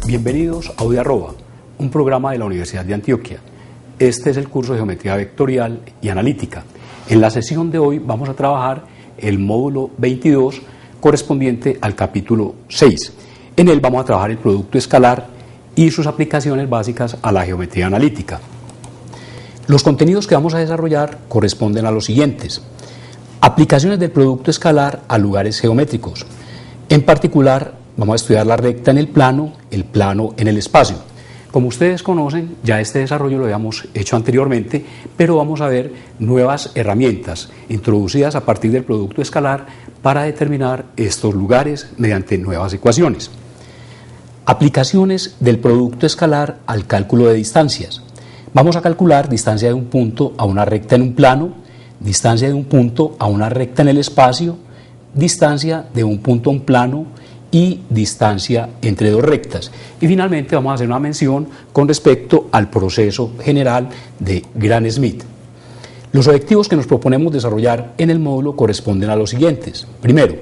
Bienvenidos a Audiarroba, un programa de la Universidad de Antioquia. Este es el curso de Geometría Vectorial y Analítica. En la sesión de hoy vamos a trabajar el módulo 22 correspondiente al capítulo 6. En él vamos a trabajar el producto escalar y sus aplicaciones básicas a la geometría analítica. Los contenidos que vamos a desarrollar corresponden a los siguientes: aplicaciones del producto escalar a lugares geométricos. En particular, vamos a estudiar la recta en el plano en el espacio. Como ustedes conocen, ya este desarrollo lo habíamos hecho anteriormente, pero vamos a ver nuevas herramientas introducidas a partir del producto escalar para determinar estos lugares mediante nuevas ecuaciones. Aplicaciones del producto escalar al cálculo de distancias. Vamos a calcular distancia de un punto a una recta en un plano, distancia de un punto a una recta en el espacio, distancia de un punto a un plano y distancia entre dos rectas. Y finalmente vamos a hacer una mención con respecto al proceso general de Gram-Schmidt. Los objetivos que nos proponemos desarrollar en el módulo corresponden a los siguientes. Primero,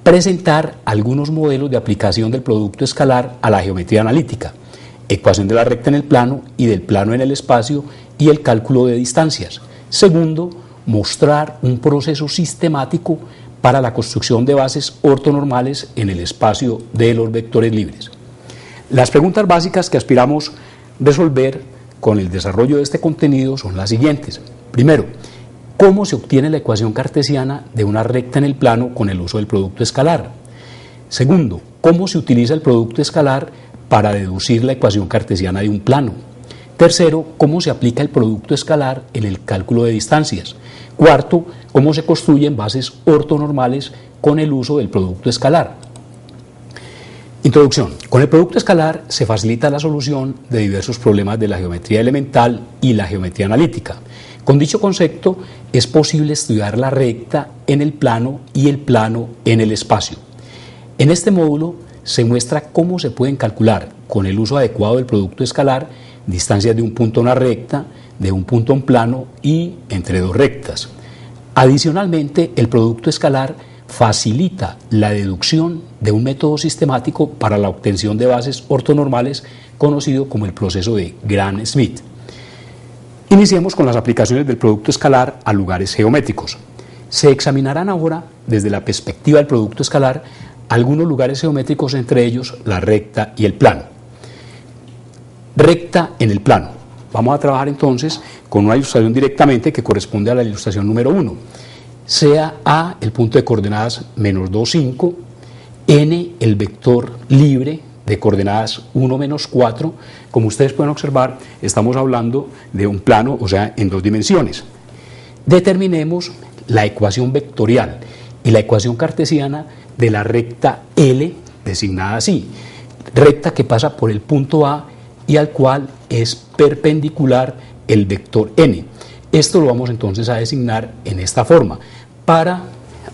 presentar algunos modelos de aplicación del producto escalar a la geometría analítica, ecuación de la recta en el plano y del plano en el espacio y el cálculo de distancias. Segundo, mostrar un proceso sistemático para la construcción de bases ortonormales en el espacio de los vectores libres. Las preguntas básicas que aspiramos resolver con el desarrollo de este contenido son las siguientes. Primero, ¿cómo se obtiene la ecuación cartesiana de una recta en el plano con el uso del producto escalar? Segundo, ¿cómo se utiliza el producto escalar para deducir la ecuación cartesiana de un plano? Tercero, ¿cómo se aplica el producto escalar en el cálculo de distancias? Cuarto, ¿cómo se construyen bases ortonormales con el uso del producto escalar? Introducción. Con el producto escalar se facilita la solución de diversos problemas de la geometría elemental y la geometría analítica. Con dicho concepto es posible estudiar la recta en el plano y el plano en el espacio. En este módulo se muestra cómo se pueden calcular, con el uso adecuado del producto escalar, distancias de un punto a una recta, de un punto a un plano y entre dos rectas. Adicionalmente, el producto escalar facilita la deducción de un método sistemático para la obtención de bases ortonormales conocido como el proceso de Gram-Schmidt. Iniciemos con las aplicaciones del producto escalar a lugares geométricos. Se examinarán ahora, desde la perspectiva del producto escalar, algunos lugares geométricos, entre ellos la recta y el plano. Recta en el plano. Vamos a trabajar entonces con una ilustración directamente que corresponde a la ilustración número 1. Sea A el punto de coordenadas menos 2, 5, N el vector libre de coordenadas 1, menos 4. Como ustedes pueden observar, estamos hablando de un plano, o sea, en dos dimensiones. Determinemos la ecuación vectorial y la ecuación cartesiana de la recta L, designada así, recta que pasa por el punto A y al cual es perpendicular el vector n. Esto lo vamos entonces a designar en esta forma para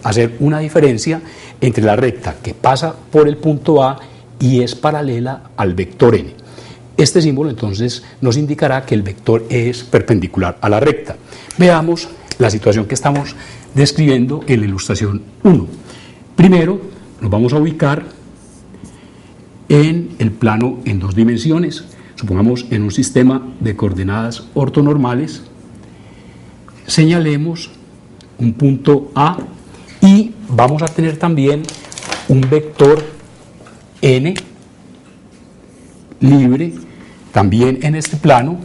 hacer una diferencia entre la recta que pasa por el punto A y es paralela al vector n. Este símbolo entonces nos indicará que el vector es perpendicular a la recta. Veamos la situación que estamos describiendo en la ilustración 1. Primero nos vamos a ubicar en el plano en dos dimensiones. Supongamos en un sistema de coordenadas ortonormales, señalemos un punto A y vamos a tener también un vector n libre también en este plano,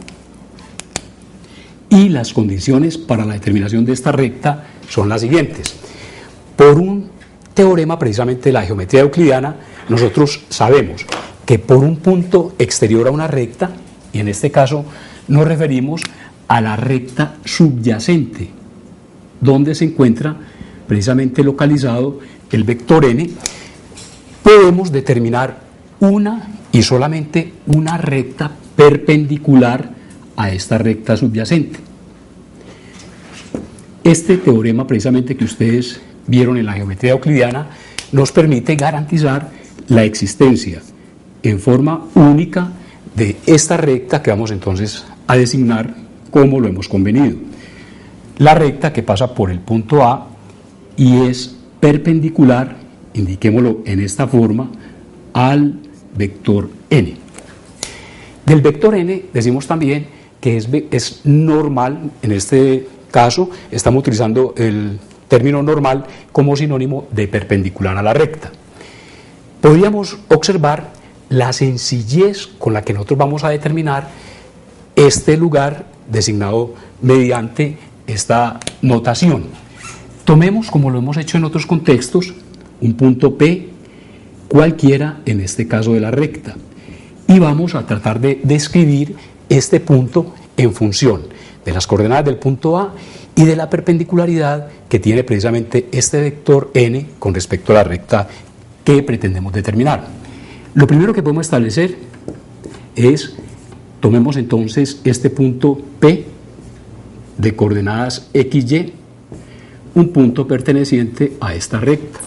y las condiciones para la determinación de esta recta son las siguientes. Por un teorema precisamente de la geometría euclidiana, nosotros sabemos que por un punto exterior a una recta, y en este caso nos referimos a la recta subyacente, donde se encuentra precisamente localizado el vector n, podemos determinar una y solamente una recta perpendicular a esta recta subyacente. Este teorema precisamente que ustedes vieron en la geometría euclidiana nos permite garantizar la existencia en forma única de esta recta que vamos entonces a designar como lo hemos convenido. La recta que pasa por el punto A y es perpendicular, indiquémoslo en esta forma, al vector n. Del vector n decimos también que es normal, en este caso estamos utilizando el término normal como sinónimo de perpendicular a la recta. Podríamos observar la sencillez con la que nosotros vamos a determinar este lugar designado mediante esta notación. Tomemos, como lo hemos hecho en otros contextos, un punto P cualquiera, en este caso de la recta, y vamos a tratar de describir este punto en función de las coordenadas del punto A y de la perpendicularidad que tiene precisamente este vector n con respecto a la recta que pretendemos determinar. Lo primero que podemos establecer es, tomemos entonces este punto P de coordenadas XY, un punto perteneciente a esta recta,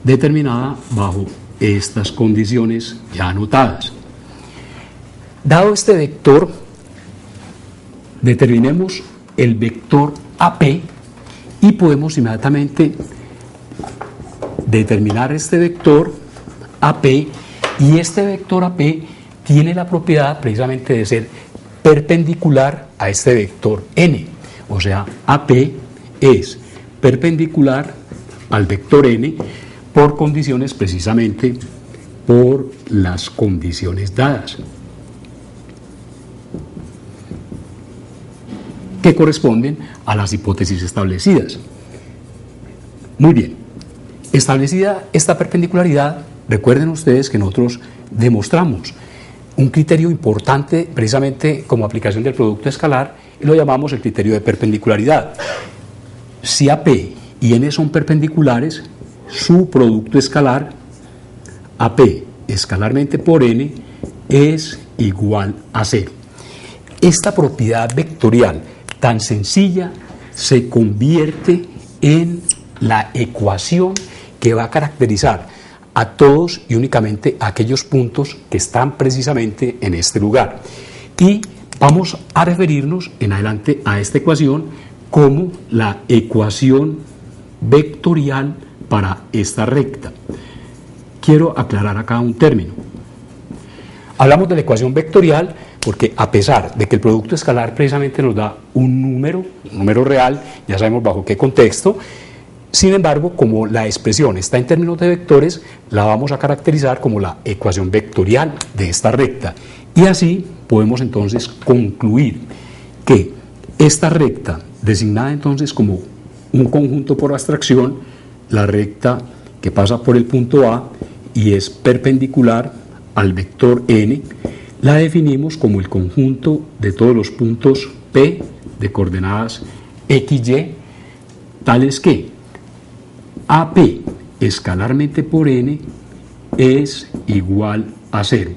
determinada bajo estas condiciones ya anotadas. Dado este vector, determinemos el vector AP y podemos inmediatamente determinar este vector AP, y este vector AP tiene la propiedad precisamente de ser perpendicular a este vector n, o sea, AP es perpendicular al vector n por condiciones, precisamente por las condiciones dadas, que corresponden a las hipótesis establecidas. Muy bien, establecida esta perpendicularidad, recuerden ustedes que nosotros demostramos un criterio importante precisamente como aplicación del producto escalar, y lo llamamos el criterio de perpendicularidad. Si AP y N son perpendiculares, su producto escalar, AP escalarmente por N, es igual a 0. Esta propiedad vectorial tan sencilla se convierte en la ecuación que va a caracterizar a todos y únicamente a aquellos puntos que están precisamente en este lugar. Y vamos a referirnos en adelante a esta ecuación como la ecuación vectorial para esta recta. Quiero aclarar acá un término. Hablamos de la ecuación vectorial porque, a pesar de que el producto escalar precisamente nos da un número real, ya sabemos bajo qué contexto, sin embargo, como la expresión está en términos de vectores, la vamos a caracterizar como la ecuación vectorial de esta recta. Y así podemos entonces concluir que esta recta, designada entonces como un conjunto por abstracción, la recta que pasa por el punto A y es perpendicular al vector n, la definimos como el conjunto de todos los puntos P de coordenadas XY, tales que AP escalarmente por n es igual a 0.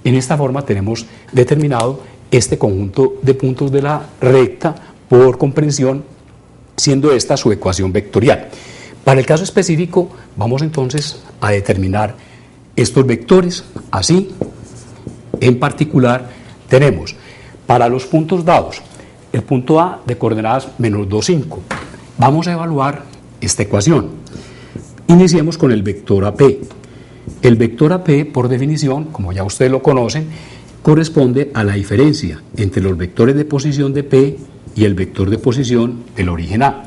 En esta forma tenemos determinado este conjunto de puntos de la recta por comprensión, siendo esta su ecuación vectorial. Para el caso específico vamos entonces a determinar estos vectores. Así, en particular, tenemos para los puntos dados el punto A de coordenadas menos 2, 5. Vamos a evaluar esta ecuación. Iniciemos con el vector AP. El vector AP, por definición, como ya ustedes lo conocen, corresponde a la diferencia entre los vectores de posición de P y el vector de posición del origen A.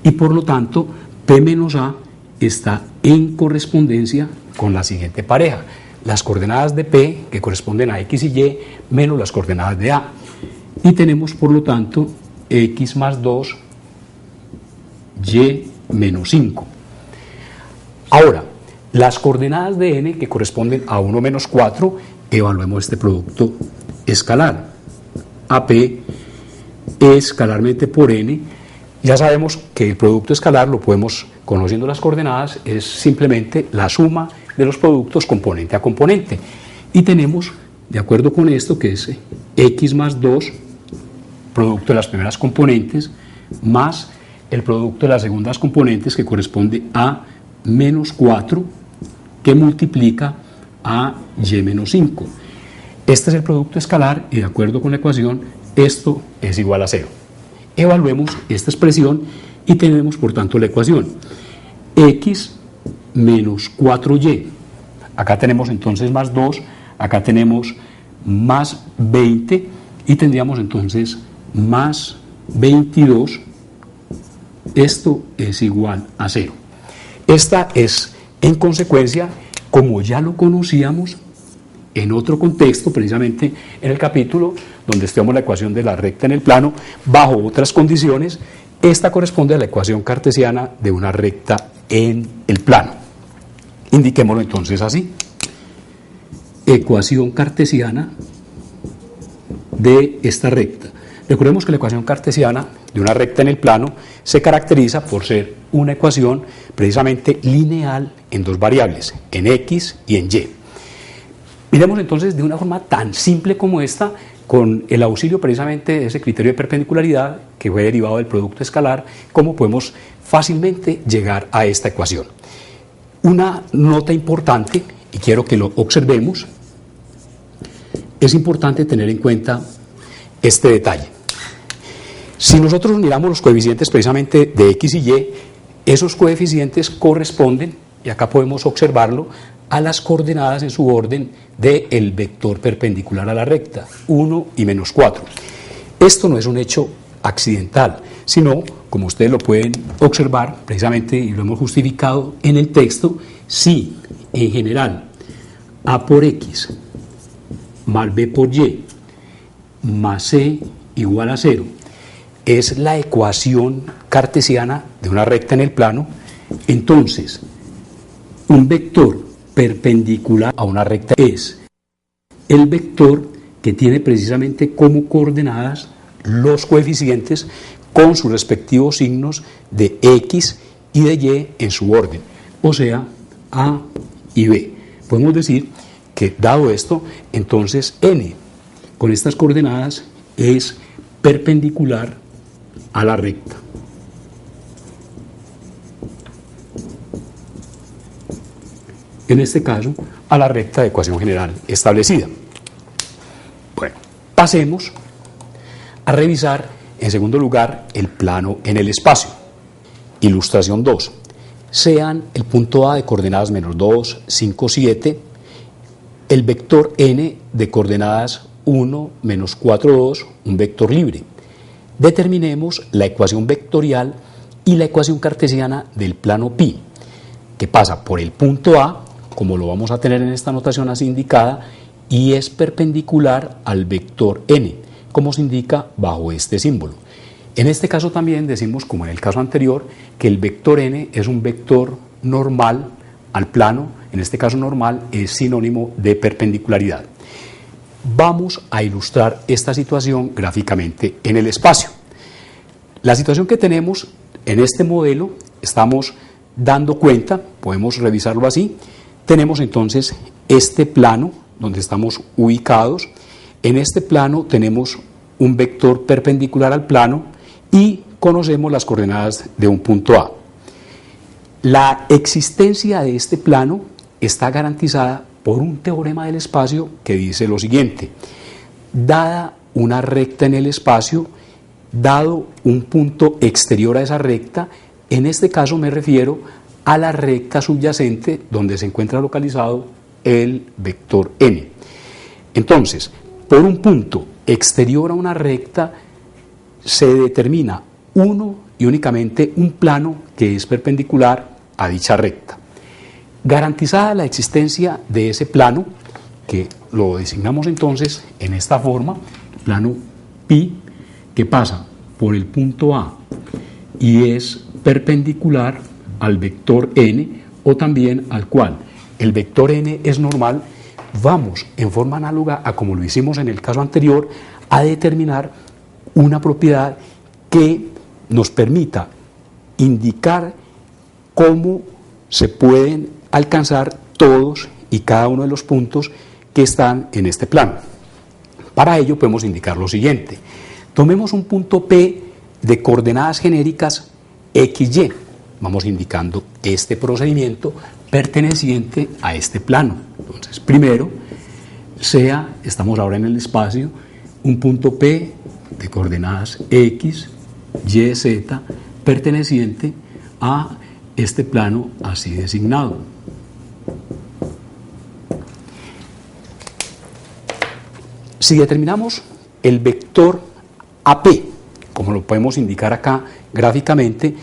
Y por lo tanto, P menos A está en correspondencia con la siguiente pareja: las coordenadas de P, que corresponden a X y Y, menos las coordenadas de A. Y tenemos, por lo tanto, X más 2, Y menos 5. Ahora, las coordenadas de n, que corresponden a 1 menos 4, evaluemos este producto escalar. AP escalarmente por n. Ya sabemos que el producto escalar lo podemos, conociendo las coordenadas, es simplemente la suma de los productos componente a componente. Y tenemos, de acuerdo con esto, que es X más 2, producto de las primeras componentes, más el producto de las segundas componentes, que corresponde a menos 4, que multiplica a y menos 5. Este es el producto escalar y, de acuerdo con la ecuación, esto es igual a 0. Evaluemos esta expresión y tenemos, por tanto, la ecuación x menos 4y. Acá tenemos entonces más 2, acá tenemos más 20 y tendríamos entonces más 22, esto es igual a 0. Esta es, en consecuencia, como ya lo conocíamos en otro contexto, precisamente en el capítulo donde estudiamos la ecuación de la recta en el plano, bajo otras condiciones, esta corresponde a la ecuación cartesiana de una recta en el plano. Indiquémoslo entonces así: ecuación cartesiana de esta recta. Recordemos que la ecuación cartesiana de una recta en el plano se caracteriza por ser una ecuación precisamente lineal en dos variables, en x y en y. Miremos entonces de una forma tan simple como esta, con el auxilio precisamente de ese criterio de perpendicularidad que fue derivado del producto escalar, cómo podemos fácilmente llegar a esta ecuación. Una nota importante, y quiero que lo observemos, es importante tener en cuenta este detalle. Si nosotros miramos los coeficientes precisamente de x y y, esos coeficientes corresponden, y acá podemos observarlo, a las coordenadas en su orden del vector perpendicular a la recta, 1 y menos 4. Esto no es un hecho accidental, sino, como ustedes lo pueden observar, precisamente, y lo hemos justificado en el texto, si en general a por x más b por y más c igual a 0 es la ecuación cartesiana de una recta en el plano, entonces un vector perpendicular a una recta es el vector que tiene precisamente como coordenadas los coeficientes con sus respectivos signos de x y de y en su orden, o sea, a y b. Podemos decir que, dado esto, entonces n con estas coordenadas es perpendicular a la recta. En este caso, a la recta de ecuación general establecida. Bueno, pasemos a revisar, en segundo lugar, el plano en el espacio. Ilustración 2. Sean el punto A de coordenadas menos 2, 5, 7, el vector n de coordenadas 1, menos 4, 2, un vector libre. Determinemos la ecuación vectorial y la ecuación cartesiana del plano pi, que pasa por el punto A, como lo vamos a tener en esta notación así indicada, y es perpendicular al vector n, como se indica bajo este símbolo. En este caso también decimos, como en el caso anterior, que el vector n es un vector normal al plano, en este caso normal es sinónimo de perpendicularidad. Vamos a ilustrar esta situación gráficamente en el espacio. La situación que tenemos en este modelo, estamos dando cuenta, podemos revisarlo así, tenemos entonces este plano donde estamos ubicados. En este plano tenemos un vector perpendicular al plano y conocemos las coordenadas de un punto A. La existencia de este plano está garantizada por un teorema del espacio que dice lo siguiente: dada una recta en el espacio, dado un punto exterior a esa recta, en este caso me refiero a la recta subyacente donde se encuentra localizado el vector n. Entonces, por un punto exterior a una recta se determina uno y únicamente un plano que es perpendicular a dicha recta. Garantizada la existencia de ese plano, que lo designamos entonces en esta forma, plano pi, que pasa por el punto A y es perpendicular al vector n, o también al cual el vector n es normal, vamos en forma análoga a como lo hicimos en el caso anterior a determinar una propiedad que nos permita indicar cómo se pueden alcanzar todos y cada uno de los puntos que están en este plano. Para ello podemos indicar lo siguiente: tomemos un punto P de coordenadas genéricas XY. Vamos indicando este procedimiento perteneciente a este plano. Entonces, primero, estamos ahora en el espacio, un punto P de coordenadas X, Y, Z, perteneciente a este plano así designado. Si determinamos el vector AP, como lo podemos indicar acá gráficamente,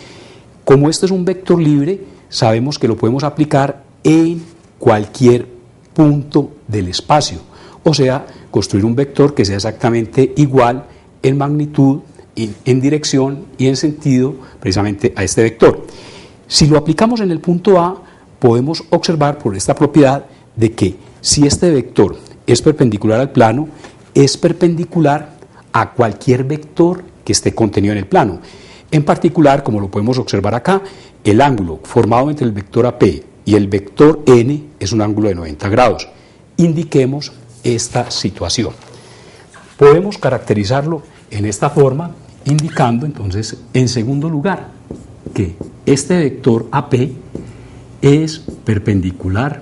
como este es un vector libre, sabemos que lo podemos aplicar en cualquier punto del espacio, o sea, construir un vector que sea exactamente igual en magnitud, en dirección y en sentido precisamente a este vector. Si lo aplicamos en el punto A, podemos observar por esta propiedad de que si este vector es perpendicular al plano, es perpendicular a cualquier vector que esté contenido en el plano. En particular, como lo podemos observar acá, el ángulo formado entre el vector AP y el vector N es un ángulo de 90 grados. Indiquemos esta situación. Podemos caracterizarlo en esta forma, indicando entonces, en segundo lugar, que este vector AP es perpendicular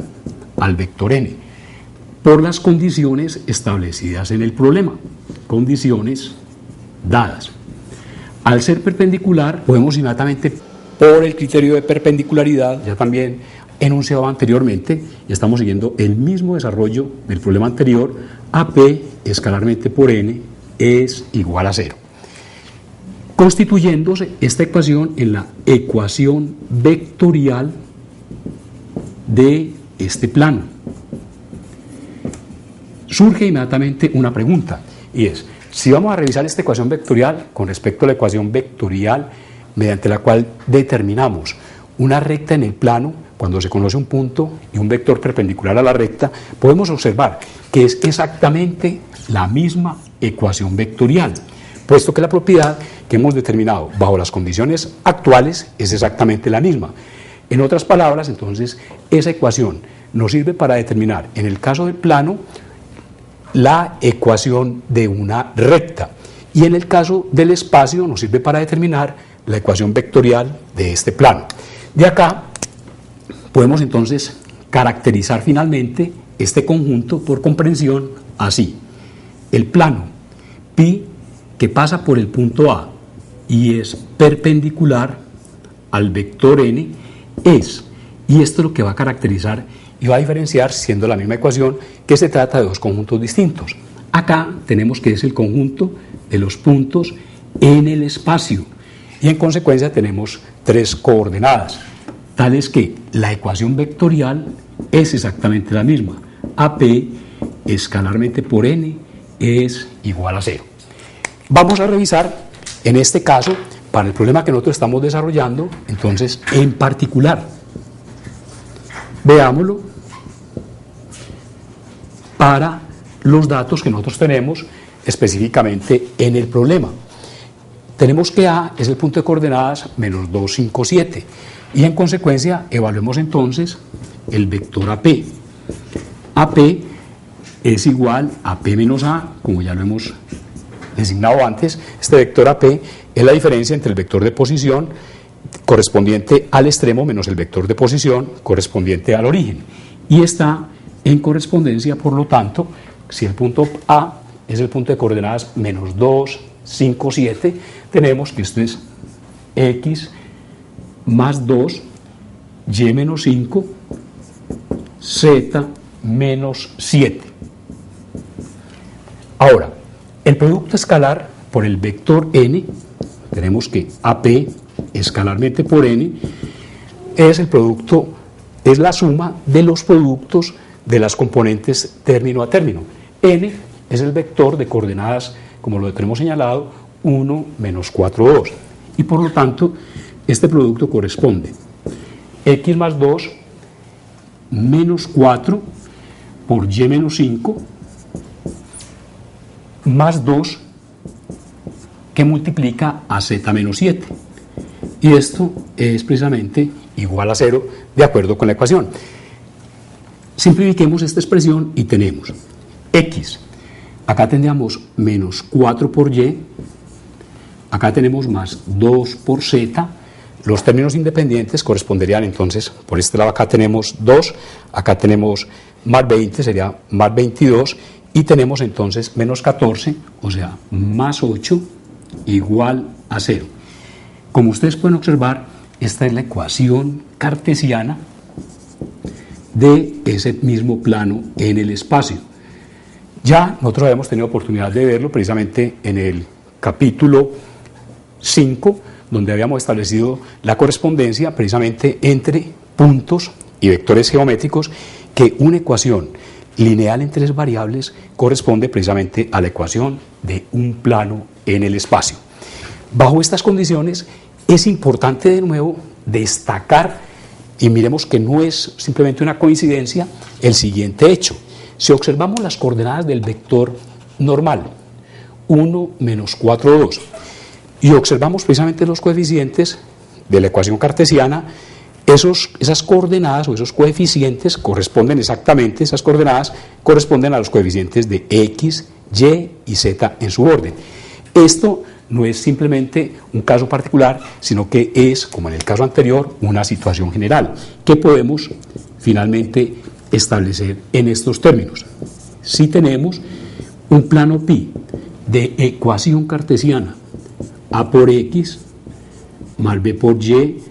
al vector N por las condiciones establecidas en el problema, condiciones dadas. Al ser perpendicular, podemos inmediatamente, por el criterio de perpendicularidad, ya también enunciado anteriormente, y estamos siguiendo el mismo desarrollo del problema anterior, AP escalarmente por N es igual a 0. Constituyéndose esta ecuación en la ecuación vectorial de este plano. Surge inmediatamente una pregunta, y es, si vamos a revisar esta ecuación vectorial con respecto a la ecuación vectorial mediante la cual determinamos una recta en el plano, cuando se conoce un punto y un vector perpendicular a la recta, podemos observar que es exactamente la misma ecuación vectorial, puesto que la propiedad que hemos determinado bajo las condiciones actuales es exactamente la misma. En otras palabras, entonces, esa ecuación nos sirve para determinar, en el caso del plano, la ecuación de una recta, y en el caso del espacio nos sirve para determinar la ecuación vectorial de este plano. De acá podemos entonces caracterizar finalmente este conjunto por comprensión así: el plano pi que pasa por el punto A y es perpendicular al vector n es, y esto es lo que va a caracterizar y va a diferenciar, siendo la misma ecuación, que se trata de dos conjuntos distintos. Acá tenemos que es el conjunto de los puntos en el espacio, y en consecuencia tenemos tres coordenadas, tales que la ecuación vectorial es exactamente la misma: AP escalarmente por n es igual a 0. Vamos a revisar en este caso, para el problema que nosotros estamos desarrollando, entonces en particular, veámoslo para los datos que nosotros tenemos específicamente en el problema. Tenemos que A es el punto de coordenadas menos 2, 5, 7, y en consecuencia evaluemos entonces el vector AP. AP es igual a P menos A, como ya lo hemos designado antes. Este vector AP es la diferencia entre el vector de posición correspondiente al extremo menos el vector de posición correspondiente al origen, y está en correspondencia, por lo tanto, si el punto A es el punto de coordenadas menos 2, 5, 7, tenemos que esto es X más 2, Y menos 5, Z menos 7. Ahora, el producto escalar por el vector n, tenemos que AP escalarmente por n es el producto, es la suma de los productos de las componentes término a término. N es el vector de coordenadas, como lo tenemos señalado, 1, menos 4, 2. Y por lo tanto, este producto corresponde X más 2 menos 4 por Y menos 5 más 2 que multiplica a Z menos 7. Y esto es precisamente igual a 0 de acuerdo con la ecuación. Simplifiquemos esta expresión y tenemos X, acá tendríamos menos 4 por Y, acá tenemos más 2 por Z, los términos independientes corresponderían entonces, por este lado acá tenemos 2, acá tenemos más 20, sería más 22, y tenemos entonces menos 14, o sea, más 8, igual a 0. Como ustedes pueden observar, esta es la ecuación cartesiana de ese mismo plano en el espacio. Ya nosotros habíamos tenido oportunidad de verlo precisamente en el capítulo 5, donde habíamos establecido la correspondencia precisamente entre puntos y vectores geométricos, que una ecuación lineal en tres variables corresponde precisamente a la ecuación de un plano en el espacio. Bajo estas condiciones es importante de nuevo destacar, y miremos que no es simplemente una coincidencia, el siguiente hecho. Si observamos las coordenadas del vector normal, 1, menos 4, 2, y observamos precisamente los coeficientes de la ecuación cartesiana, esas coordenadas o esos coeficientes corresponden exactamente, esas coordenadas corresponden a los coeficientes de x, y y z en su orden. Esto no es simplemente un caso particular, sino que es, como en el caso anterior, una situación general que podemos finalmente establecer en estos términos. Si tenemos un plano pi de ecuación cartesiana a por x más b por y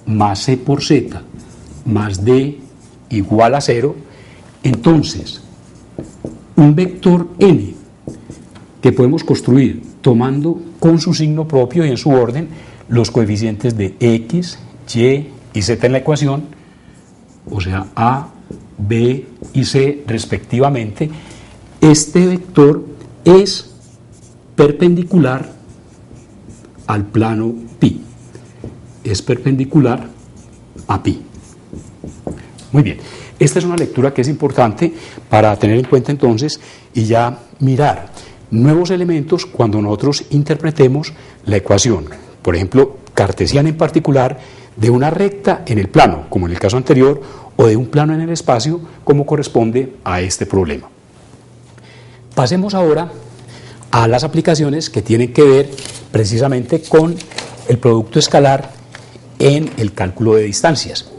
más c por z más d igual a 0, entonces un vector n que podemos construir tomando con su signo propio y en su orden los coeficientes de x, y y z en la ecuación, o sea, a, b y c respectivamente, este vector es perpendicular al plano pi, es perpendicular a pi. Muy bien, esta es una lectura que es importante para tener en cuenta entonces y ya mirar nuevos elementos cuando nosotros interpretemos la ecuación, por ejemplo, cartesiana en particular, de una recta en el plano, como en el caso anterior, o de un plano en el espacio, como corresponde a este problema. Pasemos ahora a las aplicaciones que tienen que ver precisamente con el producto escalar en el cálculo de distancias.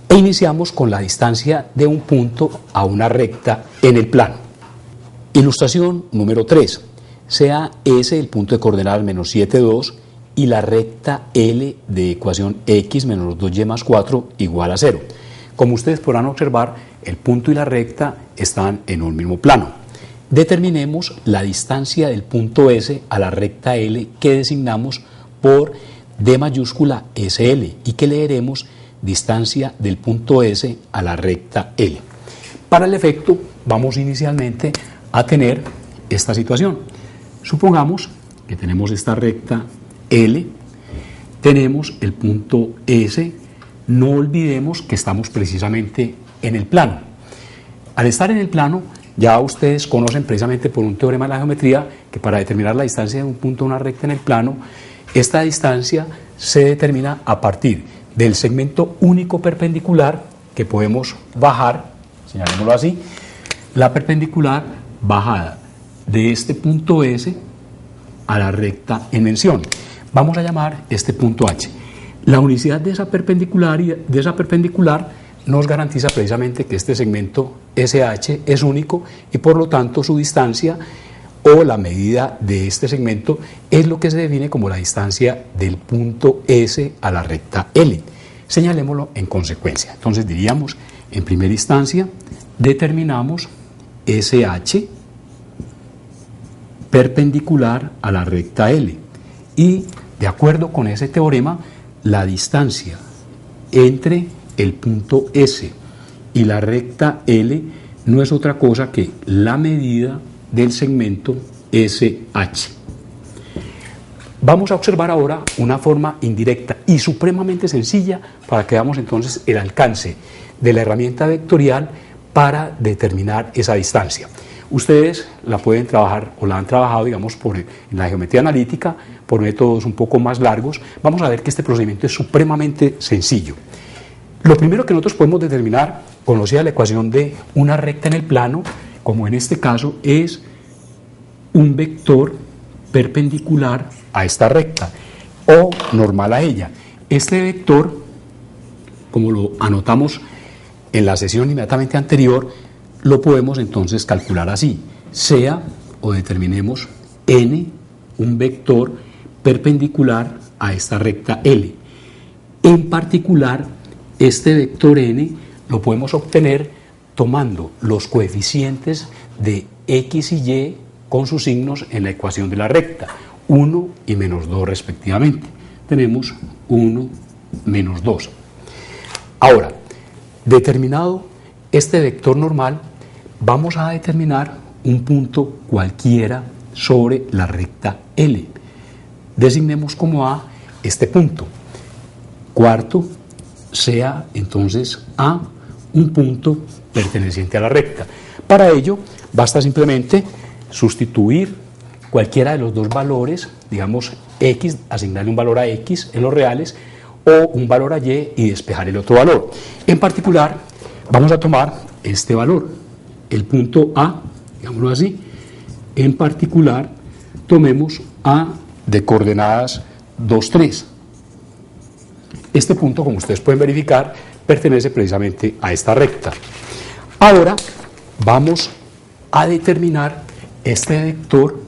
E iniciamos con la distancia de un punto a una recta en el plano. Ilustración número 3. Sea S el punto de coordenadas menos 7, 2 y la recta L de ecuación x menos 2y más 4 igual a 0. Como ustedes podrán observar, el punto y la recta están en un mismo plano. Determinemos la distancia del punto S a la recta L que designamos por D mayúscula SL y que leeremos distancia del punto S a la recta L. Para el efecto vamos inicialmente a tener esta situación. Supongamos que tenemos esta recta L, tenemos el punto S, no olvidemos que estamos precisamente en el plano. Al estar en el plano, ya ustedes conocen precisamente por un teorema de la geometría que para determinar la distancia de un punto a una recta en el plano, esta distancia se determina a partir del segmento único perpendicular que podemos bajar, señalémoslo así, la perpendicular bajada de este punto S a la recta en mención. Vamos a llamar este punto H. La unicidad de esa perpendicular nos garantiza precisamente que este segmento SH es único y por lo tanto su distancia o la medida de este segmento es lo que se define como la distancia del punto S a la recta L. Señalémoslo en consecuencia. Entonces diríamos, en primera instancia, determinamos SH perpendicular a la recta L y de acuerdo con ese teorema la distancia entre el punto S y la recta L no es otra cosa que la medida del segmento SH. Vamos a observar ahora una forma indirecta y supremamente sencilla para que veamos entonces el alcance de la herramienta vectorial para determinar esa distancia. Ustedes la pueden trabajar o la han trabajado, digamos, en la geometría analítica por métodos un poco más largos. Vamos a ver que este procedimiento es supremamente sencillo. Lo primero que nosotros podemos determinar, conocida la ecuación de una recta en el plano, como en este caso, es un vector perpendicular a esta recta o normal a ella. Este vector, como lo anotamos en la sesión inmediatamente anterior, lo podemos entonces calcular así, sea o determinemos n, un vector perpendicular a esta recta L. En particular, este vector n lo podemos obtener tomando los coeficientes de X y Y con sus signos en la ecuación de la recta, 1 y menos 2 respectivamente. Tenemos 1 menos 2. Ahora, determinado este vector normal, vamos a determinar un punto cualquiera sobre la recta L. Designemos como A este punto. Cuarto, sea entonces A un punto perteneciente a la recta. Para ello, basta simplemente sustituir cualquiera de los dos valores, digamos X, asignarle un valor a X en los reales o un valor a Y y despejar el otro valor. En particular, vamos a tomar este valor, el punto A, digámoslo así. En particular, tomemos A de coordenadas 2, 3. Este punto, como ustedes pueden verificar, pertenece precisamente a esta recta. Ahora vamos a determinar este vector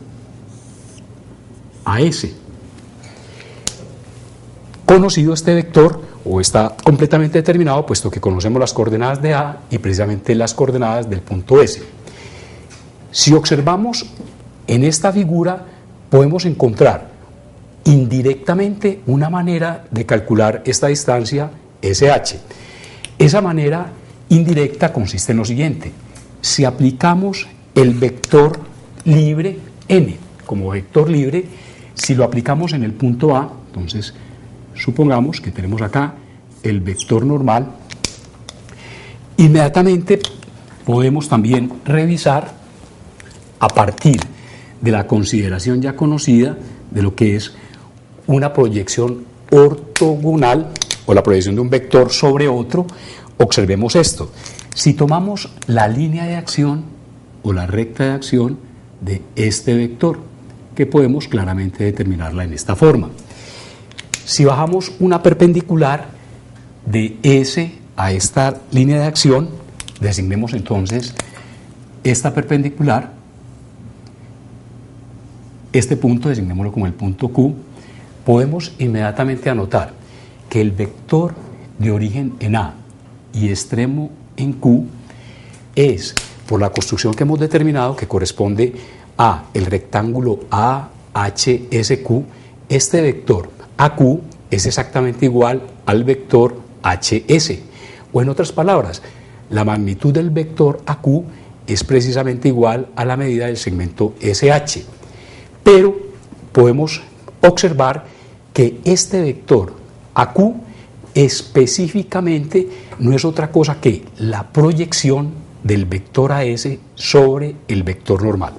AS. Conocido este vector, o está completamente determinado, puesto que conocemos las coordenadas de A y precisamente las coordenadas del punto S. Si observamos en esta figura, podemos encontrar indirectamente una manera de calcular esta distancia SH. Esa manera indirecta consiste en lo siguiente: si aplicamos el vector libre n como vector libre, si lo aplicamos en el punto A, entonces supongamos que tenemos acá el vector normal, inmediatamente podemos también revisar a partir de la consideración ya conocida de lo que es una proyección ortogonal o la proyección de un vector sobre otro. Observemos esto: si tomamos la línea de acción o la recta de acción de este vector, que podemos claramente determinarla en esta forma. Si bajamos una perpendicular de S a esta línea de acción, designemos entonces esta perpendicular, este punto designémoslo como el punto Q, podemos inmediatamente anotar que el vector de origen en A y extremo en Q es, por la construcción que hemos determinado, que corresponde a el rectángulo AHSQ, este vector AQ es exactamente igual al vector HS. O en otras palabras, la magnitud del vector AQ es precisamente igual a la medida del segmento SH. Pero podemos observar que este vector AQ específicamente no es otra cosa que la proyección del vector AS sobre el vector normal.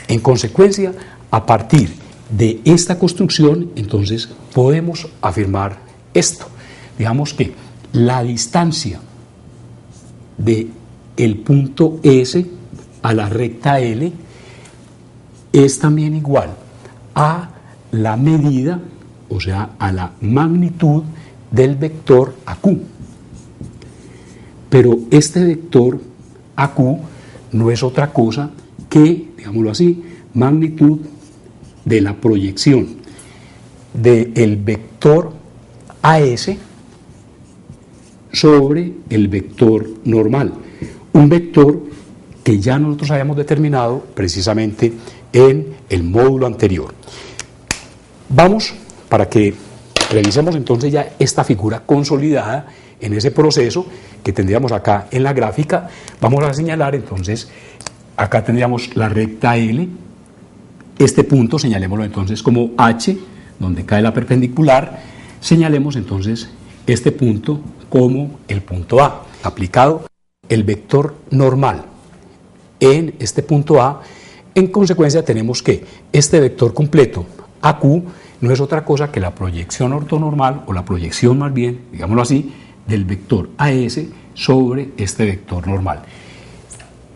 En consecuencia, a partir de esta construcción, entonces podemos afirmar esto. Digamos que la distancia de el punto S a la recta L es también igual a la medida, o sea, a la magnitud del vector AQ. Pero este vector AQ no es otra cosa que, digámoslo así, magnitud de la proyección del vector AS sobre el vector normal. Un vector que ya nosotros habíamos determinado precisamente en el módulo anterior. Vamos, para que revisemos entonces ya esta figura consolidada en ese proceso que tendríamos acá en la gráfica, vamos a señalar entonces, acá tendríamos la recta L, este punto señalémoslo entonces como H, donde cae la perpendicular, señalemos entonces este punto como el punto A. Aplicado el vector normal en este punto A, en consecuencia tenemos que este vector completo AQ no es otra cosa que la proyección ortonormal, o la proyección más bien, digámoslo así, del vector AS sobre este vector normal,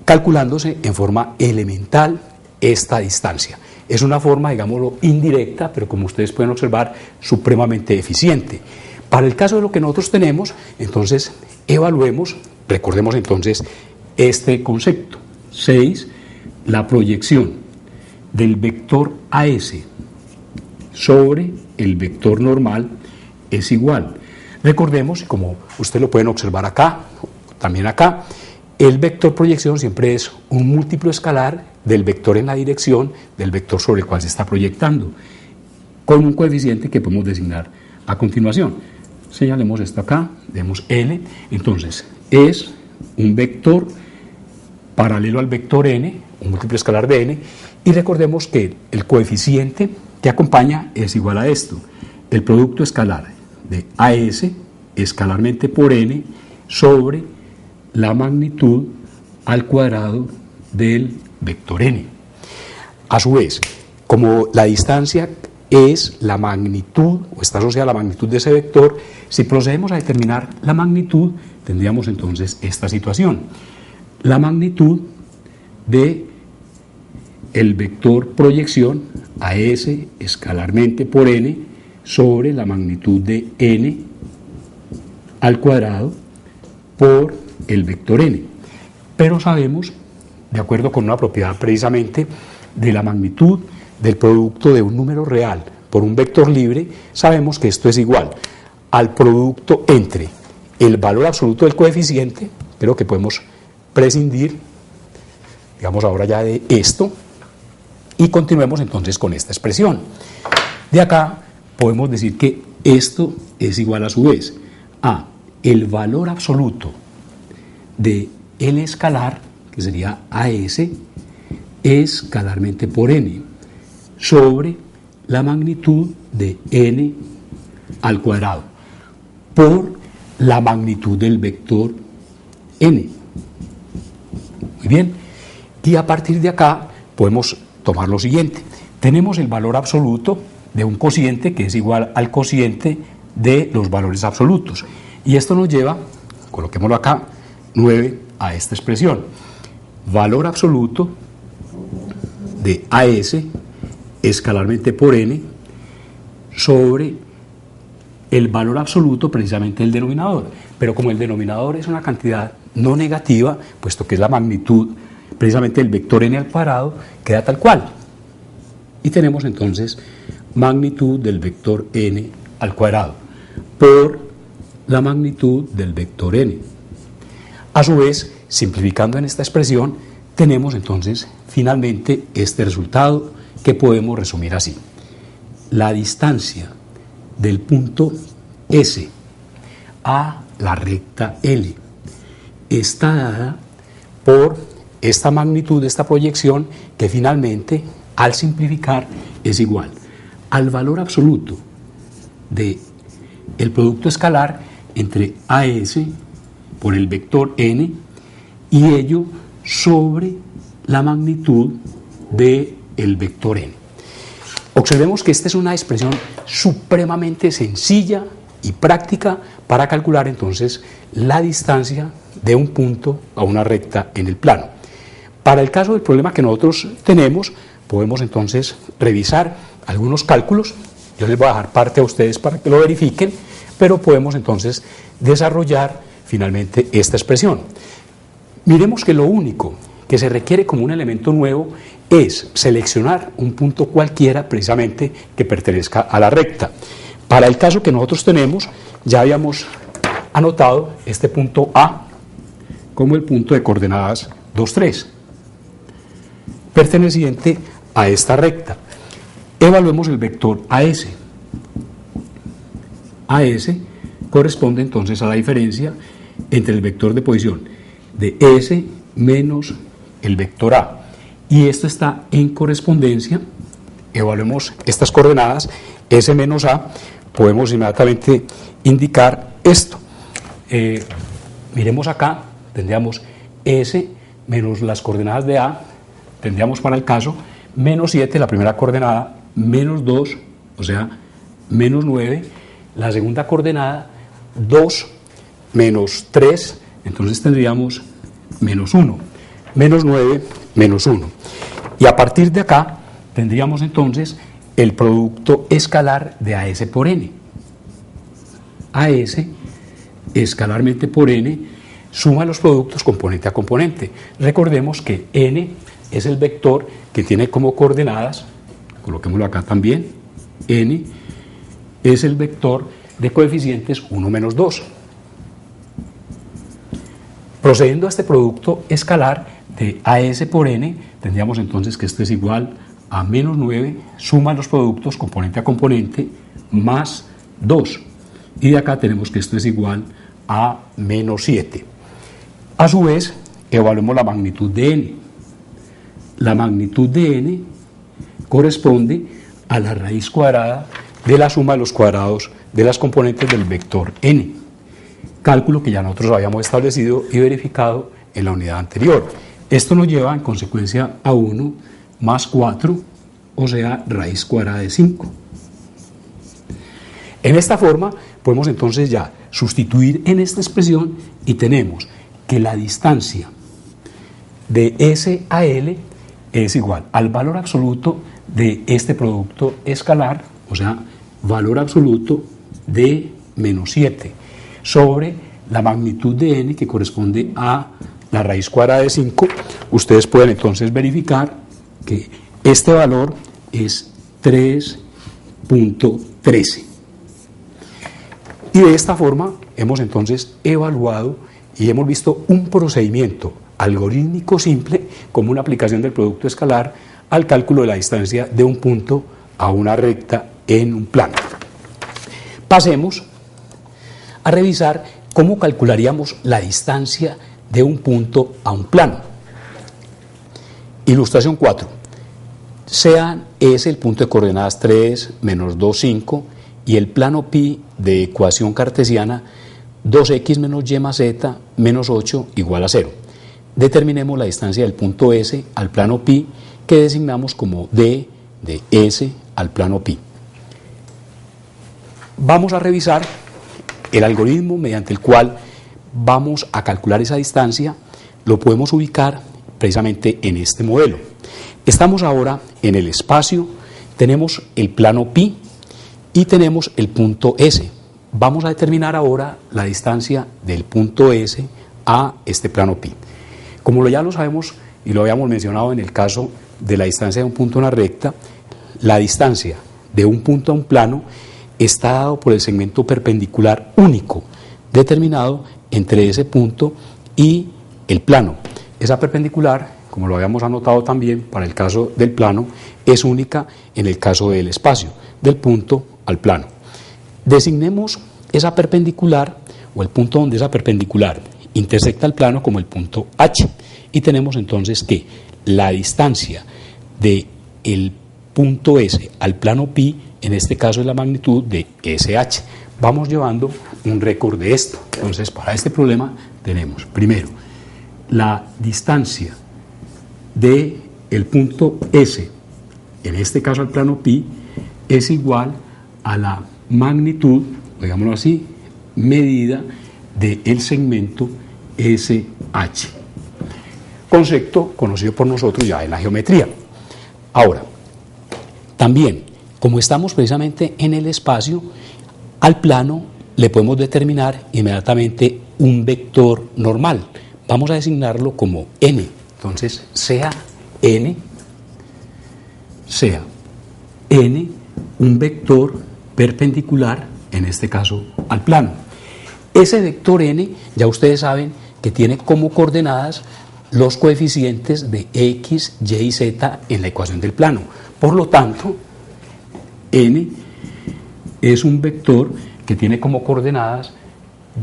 calculándose en forma elemental esta distancia. Es una forma, digámoslo, indirecta, pero como ustedes pueden observar, supremamente eficiente. Para el caso de lo que nosotros tenemos, entonces, evaluemos, recordemos entonces este concepto. 6, la proyección del vector AS sobre el vector normal es igual. Recordemos, como ustedes lo pueden observar acá, también acá, el vector proyección siempre es un múltiplo escalar del vector en la dirección del vector sobre el cual se está proyectando, con un coeficiente que podemos designar a continuación. Señalemos esto acá, demos L, entonces es un vector paralelo al vector n, un múltiplo escalar de n, y recordemos que el coeficiente que acompaña es igual a esto, el producto escalar de AS escalarmente por n sobre la magnitud al cuadrado del vector n. A su vez, como la distancia es la magnitud, o está asociada a la magnitud de ese vector, si procedemos a determinar la magnitud, tendríamos entonces esta situación. La magnitud de el vector proyección AS escalarmente por n sobre la magnitud de n al cuadrado por el vector n. Pero sabemos, de acuerdo con una propiedad precisamente de la magnitud del producto de un número real por un vector libre, sabemos que esto es igual al producto entre el valor absoluto del coeficiente, pero que podemos prescindir, digamos ahora ya de esto, y continuemos entonces con esta expresión. De acá podemos decir que esto es igual a su vez a el valor absoluto de L escalar, que sería AS, escalarmente por n, sobre la magnitud de n al cuadrado, por la magnitud del vector n. Muy bien, y a partir de acá podemos tomar lo siguiente. Tenemos el valor absoluto de un cociente que es igual al cociente de los valores absolutos. Y esto nos lleva, coloquémoslo acá, 9 a esta expresión. Valor absoluto de AS escalarmente por n sobre el valor absoluto precisamente del denominador. Pero como el denominador es una cantidad no negativa, puesto que es la magnitud precisamente del vector n al cuadrado, queda tal cual. Y tenemos entonces magnitud del vector n al cuadrado por la magnitud del vector n. A su vez, simplificando en esta expresión, tenemos entonces finalmente este resultado que podemos resumir así. La distancia del punto S a la recta L está dada por esta magnitud de esta proyección que finalmente, al simplificar, es igual al valor absoluto de el producto escalar entre AS por el vector n y ello sobre la magnitud del vector n. Observemos que esta es una expresión supremamente sencilla y práctica para calcular entonces la distancia de un punto a una recta en el plano. Para el caso del problema que nosotros tenemos, podemos entonces revisar algunos cálculos. Yo les voy a dejar parte a ustedes para que lo verifiquen, pero podemos entonces desarrollar finalmente esta expresión. Miremos que lo único que se requiere como un elemento nuevo es seleccionar un punto cualquiera precisamente que pertenezca a la recta. Para el caso que nosotros tenemos, ya habíamos anotado este punto A como el punto de coordenadas 2, 3, perteneciente a esta recta. Evaluemos el vector AS. AS corresponde entonces a la diferencia entre el vector de posición de S menos el vector A. Y esto está en correspondencia. Evaluemos estas coordenadas, S menos A, podemos inmediatamente indicar esto. Miremos acá, tendríamos S menos las coordenadas de A, tendríamos para el caso menos 7, la primera coordenada, menos 2, o sea, menos 9, la segunda coordenada, 2, menos 3, entonces tendríamos menos 1, menos 9, menos 1. Y a partir de acá tendríamos entonces el producto escalar de AS por n. AS escalarmente por n suma los productos componente a componente. Recordemos que n es el vector que tiene como coordenadas, coloquémoslo acá también, n es el vector de coeficientes 1 menos 2. Procediendo a este producto escalar, de AS por N, tendríamos entonces que esto es igual a menos 9, suma los productos componente a componente, más 2. Y de acá tenemos que esto es igual a menos 7. A su vez, evaluemos la magnitud de N. La magnitud de N corresponde a la raíz cuadrada de la suma de los cuadrados de las componentes del vector N. Cálculo que ya nosotros habíamos establecido y verificado en la unidad anterior. Esto nos lleva en consecuencia a 1 más 4, o sea, raíz cuadrada de 5. En esta forma podemos entonces ya sustituir en esta expresión y tenemos que la distancia de S a L es igual al valor absoluto de este producto escalar, o sea, valor absoluto de menos 7, sobre la magnitud de N que corresponde a la raíz cuadrada de 5. Ustedes pueden entonces verificar que este valor es 3.13. Y de esta forma hemos entonces evaluado y hemos visto un procedimiento algorítmico simple como una aplicación del producto escalar al cálculo de la distancia de un punto a una recta en un plano. Pasemos a revisar cómo calcularíamos la distancia de un punto a un plano. Ilustración 4. Sean S el punto de coordenadas 3, menos 2, 5 y el plano pi de ecuación cartesiana 2x menos y más z menos 8 igual a 0. Determinemos la distancia del punto S al plano pi que designamos como d de S al plano pi. Vamos a revisar el algoritmo mediante el cual vamos a calcular esa distancia. Lo podemos ubicar precisamente en este modelo. Estamos ahora en el espacio, tenemos el plano pi y tenemos el punto S. Vamos a determinar ahora la distancia del punto S a este plano pi. Como ya lo sabemos y lo habíamos mencionado en el caso de la distancia de un punto a una recta, la distancia de un punto a un plano está dado por el segmento perpendicular único determinado entre ese punto y el plano. Esa perpendicular, como lo habíamos anotado también para el caso del plano, es única en el caso del espacio, del punto al plano. Designemos esa perpendicular o el punto donde esa perpendicular intersecta el plano como el punto H y tenemos entonces que la distancia del punto S al plano pi, en este caso es la magnitud de SH. Vamos llevando un récord de esto. Entonces, para este problema tenemos, primero, la distancia del punto S, en este caso al plano pi, es igual a la magnitud, digámoslo así, medida del segmento SH. Concepto conocido por nosotros ya en la geometría. Ahora, también, como estamos precisamente en el espacio, al plano le podemos determinar inmediatamente un vector normal. Vamos a designarlo como n. Entonces, sea n un vector perpendicular, en este caso, al plano. Ese vector n, ya ustedes saben que tiene como coordenadas los coeficientes de x, y y z en la ecuación del plano. Por lo tanto, n es un vector que tiene como coordenadas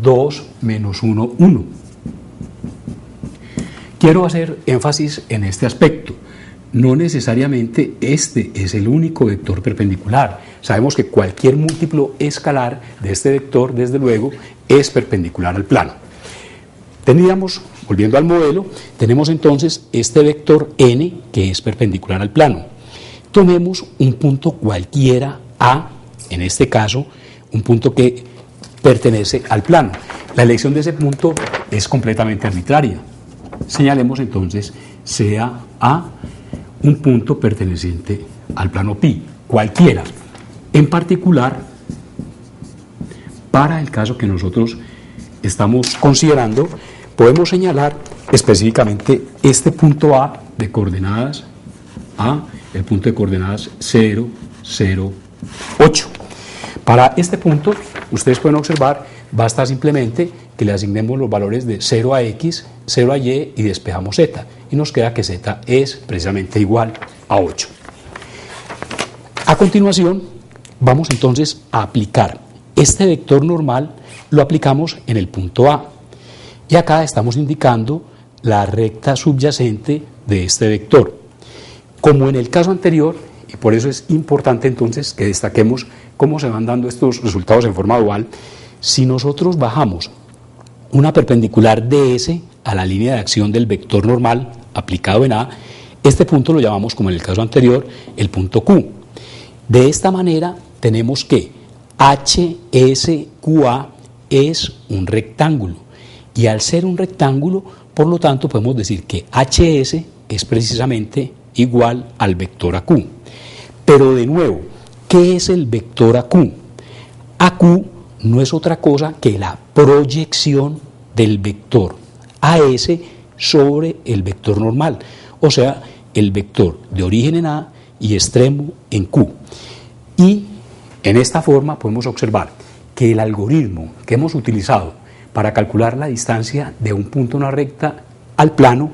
2, menos 1, 1. Quiero hacer énfasis en este aspecto. No necesariamente este es el único vector perpendicular. Sabemos que cualquier múltiplo escalar de este vector, desde luego, es perpendicular al plano. Tendríamos, volviendo al modelo, tenemos entonces este vector n que es perpendicular al plano. Tomemos un punto cualquiera A, en este caso, un punto que pertenece al plano. La elección de ese punto es completamente arbitraria. Señalemos entonces sea A un punto perteneciente al plano pi, cualquiera. En particular, para el caso que nosotros estamos considerando, podemos señalar específicamente este punto A de coordenadas A, el punto de coordenadas 0, 0, 8. Para este punto, ustedes pueden observar, basta simplemente que le asignemos los valores de 0 a x, 0 a y y despejamos z. y nos queda que z es precisamente igual a 8. A continuación, vamos entonces a aplicar este vector normal, lo aplicamos en el punto A. Y acá estamos indicando la recta subyacente de este vector. Como en el caso anterior, y por eso es importante entonces que destaquemos cómo se van dando estos resultados en forma dual, si nosotros bajamos una perpendicular ds a la línea de acción del vector normal aplicado en A, este punto lo llamamos, como en el caso anterior, el punto Q. De esta manera tenemos que HSQA es un rectángulo, y al ser un rectángulo, por lo tanto podemos decir que HS es precisamente igual al vector AQ. Pero de nuevo, ¿qué es el vector AQ? AQ no es otra cosa que la proyección del vector AS sobre el vector normal, o sea, el vector de origen en A y extremo en Q. Y en esta forma podemos observar que el algoritmo que hemos utilizado para calcular la distancia de un punto en una recta al plano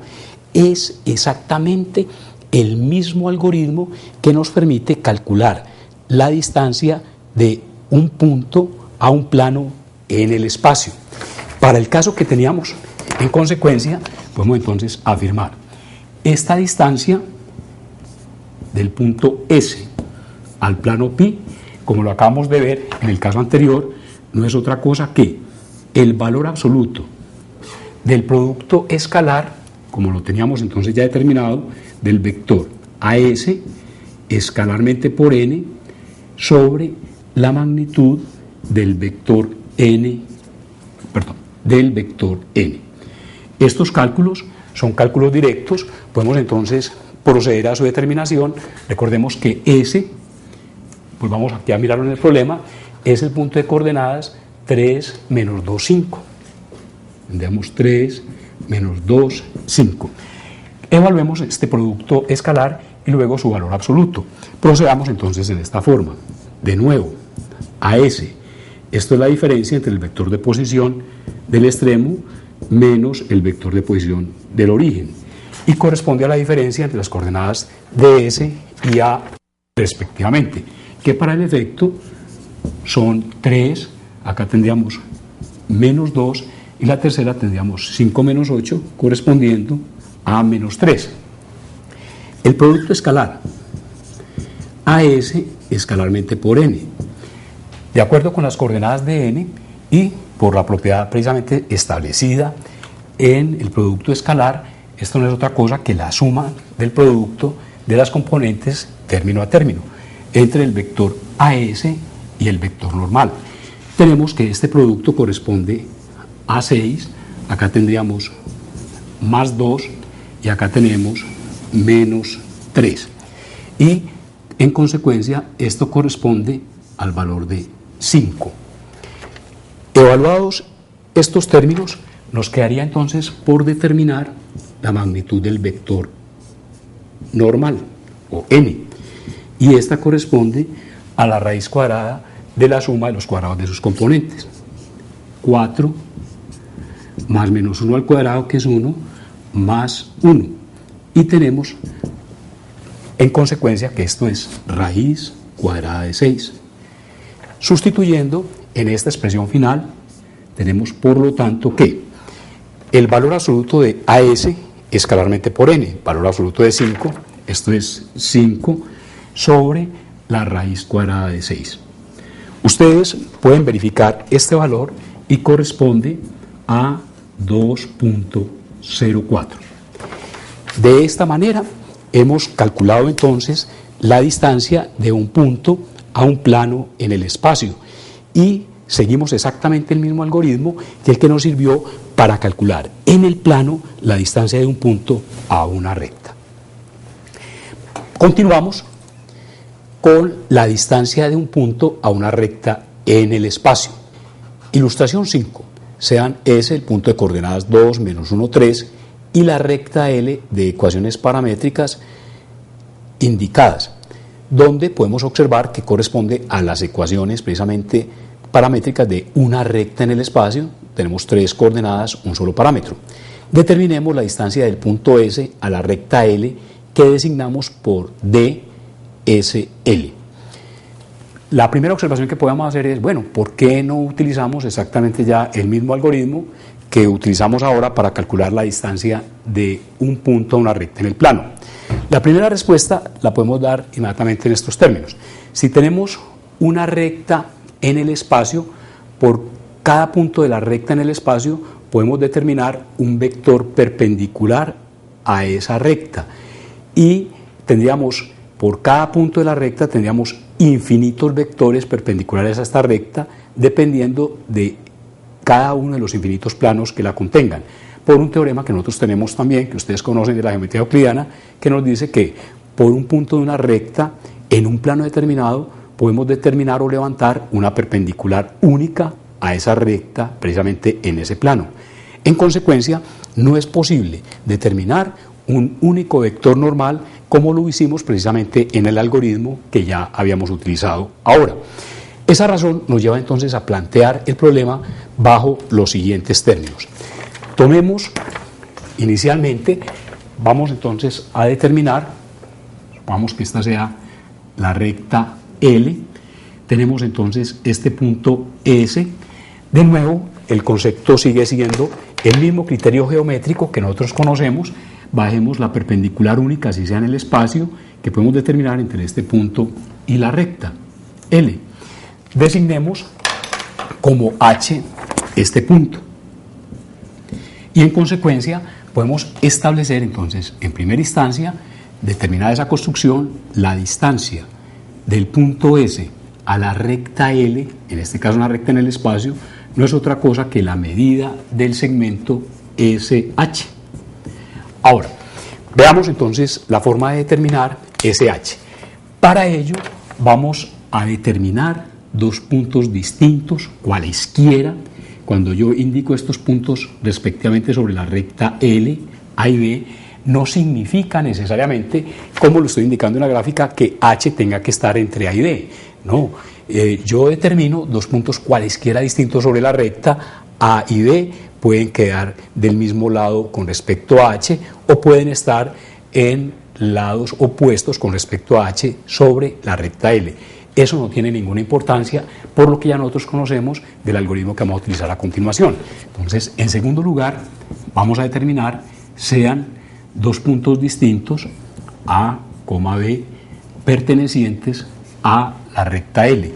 es exactamente el mismo algoritmo que nos permite calcular la distancia de un punto a un plano en el espacio. Para el caso que teníamos en consecuencia, podemos entonces afirmar esta distancia del punto S al plano pi, como lo acabamos de ver en el caso anterior, no es otra cosa que el valor absoluto del producto escalar, como lo teníamos entonces ya determinado, del vector AS escalarmente por n sobre la magnitud del vector n. Estos cálculos son cálculos directos, podemos entonces proceder a su determinación. Recordemos que S, pues vamos aquí a mirarlo en el problema, es el punto de coordenadas 3, menos 2, 5. Tendríamos 3, menos 2, 5. Evaluemos este producto escalar y luego su valor absoluto. Procedamos entonces en esta forma. De nuevo, AS, esto es la diferencia entre el vector de posición del extremo menos el vector de posición del origen, y corresponde a la diferencia entre las coordenadas DS y A respectivamente, que para el efecto son 3, acá tendríamos menos 2, y la tercera tendríamos 5 menos 8, correspondiendo a menos 3. El producto escalar AS escalarmente por n, de acuerdo con las coordenadas de n y por la propiedad precisamente establecida en el producto escalar, esto no es otra cosa que la suma del producto de las componentes término a término entre el vector AS y el vector normal. Tenemos que este producto corresponde a 6, acá tendríamos más 2 y acá tenemos menos 3. Y en consecuencia esto corresponde al valor de 5. Evaluados estos términos, nos quedaría entonces por determinar la magnitud del vector normal, o n, y esta corresponde a la raíz cuadrada de la suma de los cuadrados de sus componentes. 4 más menos 1 al cuadrado, que es 1, más 1. Y tenemos en consecuencia que esto es raíz cuadrada de 6. Sustituyendo en esta expresión final, tenemos por lo tanto que el valor absoluto de AS escalarmente por n, valor absoluto de 5, esto es 5 sobre la raíz cuadrada de 6. Ustedes pueden verificar este valor y corresponde a 2.04. De esta manera hemos calculado entonces la distancia de un punto a un plano en el espacio y seguimos exactamente el mismo algoritmo que el que nos sirvió para calcular en el plano la distancia de un punto a una recta. Continuamos con la distancia de un punto a una recta en el espacio. Ilustración 5. Sean S el punto de coordenadas 2, menos 1, 3 y la recta L de ecuaciones paramétricas indicadas, donde podemos observar que corresponde a las ecuaciones precisamente paramétricas de una recta en el espacio. Tenemos 3 coordenadas, un solo parámetro. determinemos la distancia del punto S a la recta L que designamos por DSL. La primera observación que podemos hacer es, bueno, ¿por qué no utilizamos exactamente ya el mismo algoritmo que utilizamos ahora para calcular la distancia de un punto a una recta en el plano? La primera respuesta la podemos dar inmediatamente en estos términos. Si tenemos una recta en el espacio, por cada punto de la recta en el espacio podemos determinar un vector perpendicular a esa recta y tendríamos, por cada punto de la recta tendríamos infinitos vectores perpendiculares a esta recta dependiendo de cada uno de los infinitos planos que la contengan, por un teorema que nosotros tenemos también, que ustedes conocen de la geometría euclidiana, que nos dice que por un punto de una recta en un plano determinado podemos determinar o levantar una perpendicular única a esa recta precisamente en ese plano. En consecuencia, no es posible determinar un único vector normal como lo hicimos precisamente en el algoritmo que ya habíamos utilizado ahora. Esa razón nos lleva entonces a plantear el problema bajo los siguientes términos. Tomemos inicialmente, vamos entonces a determinar, supongamos que esta sea la recta L, tenemos entonces este punto S. De nuevo, el concepto sigue siendo el mismo criterio geométrico que nosotros conocemos. Bajemos la perpendicular única, así sea en el espacio, que podemos determinar entre este punto y la recta L. Designemos como H este punto. Y en consecuencia podemos establecer entonces, en primera instancia, determinada esa construcción, la distancia del punto S a la recta L, en este caso una recta en el espacio, no es otra cosa que la medida del segmento SH. Ahora, veamos entonces la forma de determinar SH. Para ello vamos a determinar dos puntos distintos, cualesquiera. Cuando yo indico estos puntos respectivamente sobre la recta L, A y B, no significa necesariamente, como lo estoy indicando en la gráfica, que H tenga que estar entre A y B. No, yo determino dos puntos cualesquiera distintos sobre la recta. A y B pueden quedar del mismo lado con respecto a H o pueden estar en lados opuestos con respecto a H sobre la recta L. Eso no tiene ninguna importancia por lo que ya nosotros conocemos del algoritmo que vamos a utilizar a continuación. Entonces, en segundo lugar, vamos a determinar sean dos puntos distintos, A, B, pertenecientes a la recta L.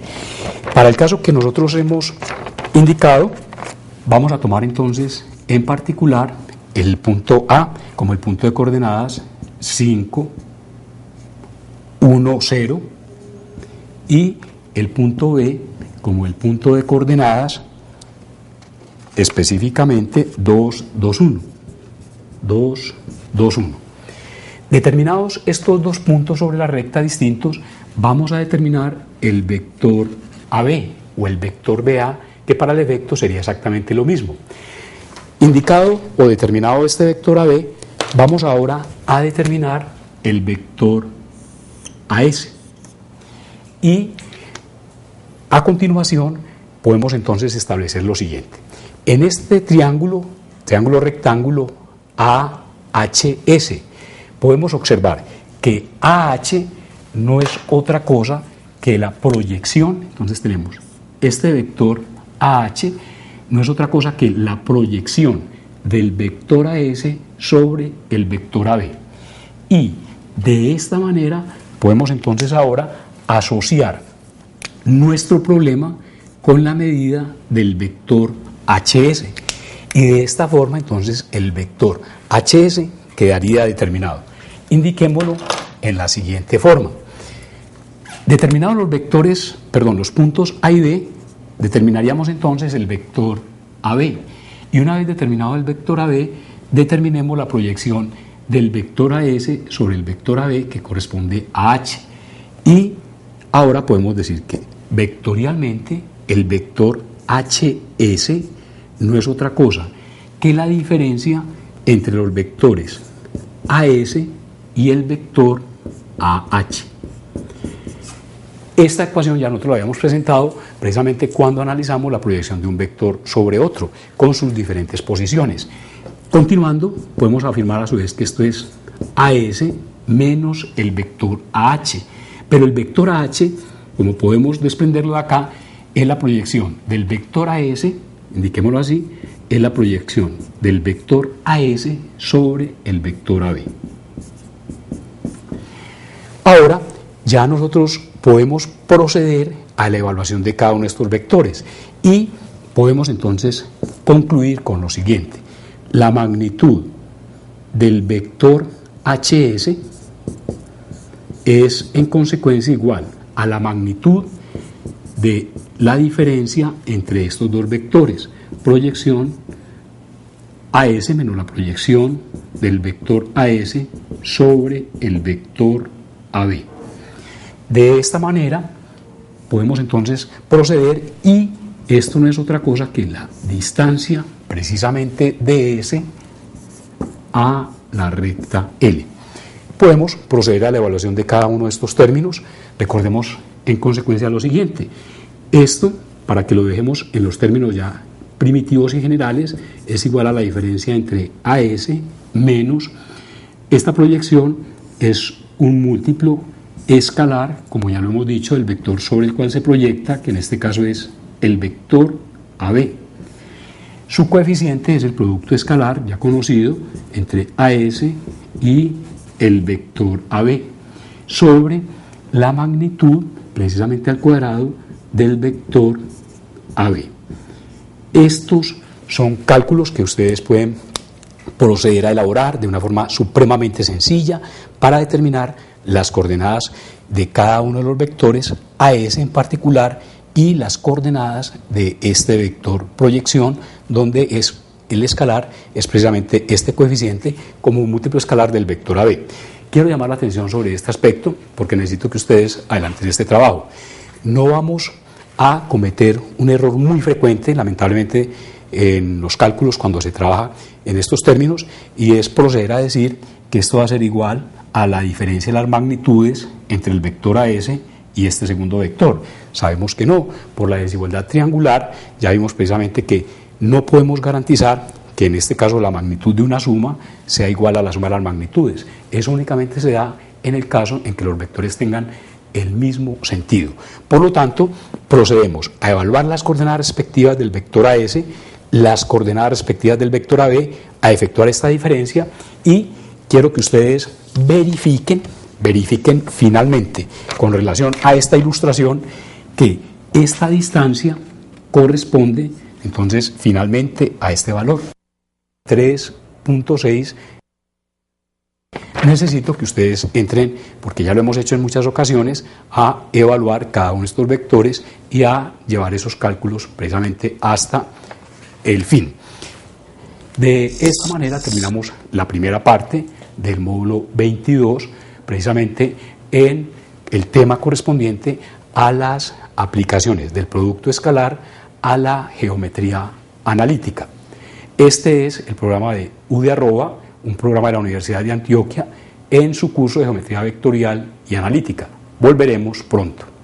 Para el caso que nosotros hemos indicado, vamos a tomar entonces en particular el punto A como el punto de coordenadas 5, 1, 0 y el punto B como el punto de coordenadas específicamente 2, 2, 1. 2, 2, 1. Determinados estos dos puntos sobre la recta distintos, vamos a determinar el vector AB o el vector BA, que para el efecto sería exactamente lo mismo. Indicado o determinado este vector AB, vamos ahora a determinar el vector AS. Y a continuación podemos entonces establecer lo siguiente. En este triángulo rectángulo AHS, podemos observar que AH no es otra cosa que la proyección. Entonces tenemos este vector AH no es otra cosa que la proyección del vector AS sobre el vector AB. Y de esta manera podemos entonces ahora asociar nuestro problema con la medida del vector HS. Y de esta forma entonces el vector HS quedaría determinado. Indiquémoslo en la siguiente forma. Determinados los puntos A y B, determinaríamos entonces el vector AB. Y una vez determinado el vector AB, determinemos la proyección del vector AS sobre el vector AB que corresponde a H. Y ahora podemos decir que vectorialmente el vector HS no es otra cosa que la diferencia entre los vectores AS y el vector AH. Esta ecuación ya nosotros la habíamos presentado precisamente cuando analizamos la proyección de un vector sobre otro con sus diferentes posiciones. Continuando, podemos afirmar a su vez que esto es AS menos el vector AH, pero el vector AH, como podemos desprenderlo de acá, es la proyección del vector AS, indiquémoslo así, es la proyección del vector AS sobre el vector AB. Ahora, ya nosotros podemos proceder a la evaluación de cada uno de estos vectores y podemos entonces concluir con lo siguiente. La magnitud del vector HS es en consecuencia igual a la magnitud de la diferencia entre estos dos vectores, proyección AS menos la proyección del vector AS sobre el vector AB. De esta manera podemos entonces proceder y esto no es otra cosa que la distancia precisamente de S a la recta L. Podemos proceder a la evaluación de cada uno de estos términos. Recordemos en consecuencia lo siguiente. Esto, para que lo dejemos en los términos ya primitivos y generales, es igual a la diferencia entre AS menos esta proyección es un múltiplo escalar, como ya lo hemos dicho, del vector sobre el cual se proyecta, que en este caso es el vector AB. Su coeficiente es el producto escalar ya conocido entre AS y el vector AB sobre la magnitud precisamente al cuadrado del vector AB. Estos son cálculos que ustedes pueden proceder a elaborar de una forma supremamente sencilla para determinar las coordenadas de cada uno de los vectores, AS en particular, y las coordenadas de este vector proyección, donde es el escalar es precisamente este coeficiente como un múltiplo escalar del vector AB. Quiero llamar la atención sobre este aspecto porque necesito que ustedes adelanten este trabajo. No vamos a cometer un error muy frecuente, lamentablemente, en los cálculos cuando se trabaja en estos términos, y es proceder a decir que esto va a ser igual a la diferencia de las magnitudes entre el vector AS y este segundo vector. Sabemos que no, por la desigualdad triangular ya vimos precisamente que no podemos garantizar que en este caso la magnitud de una suma sea igual a la suma de las magnitudes. Eso únicamente se da en el caso en que los vectores tengan el mismo sentido. Por lo tanto, procedemos a evaluar las coordenadas respectivas del vector AS, las coordenadas respectivas del vector AB, a efectuar esta diferencia, y quiero que ustedes verifiquen finalmente con relación a esta ilustración que esta distancia corresponde entonces finalmente a este valor 3.6. Necesito que ustedes entren, porque ya lo hemos hecho en muchas ocasiones, a evaluar cada uno de estos vectores y a llevar esos cálculos precisamente hasta el fin. De esta manera terminamos la primera parte del módulo 22, precisamente en el tema correspondiente a las aplicaciones del producto escalar a la geometría analítica. Este es el programa de UDE Arroba, un programa de la Universidad de Antioquia en su curso de geometría vectorial y analítica. Volveremos pronto.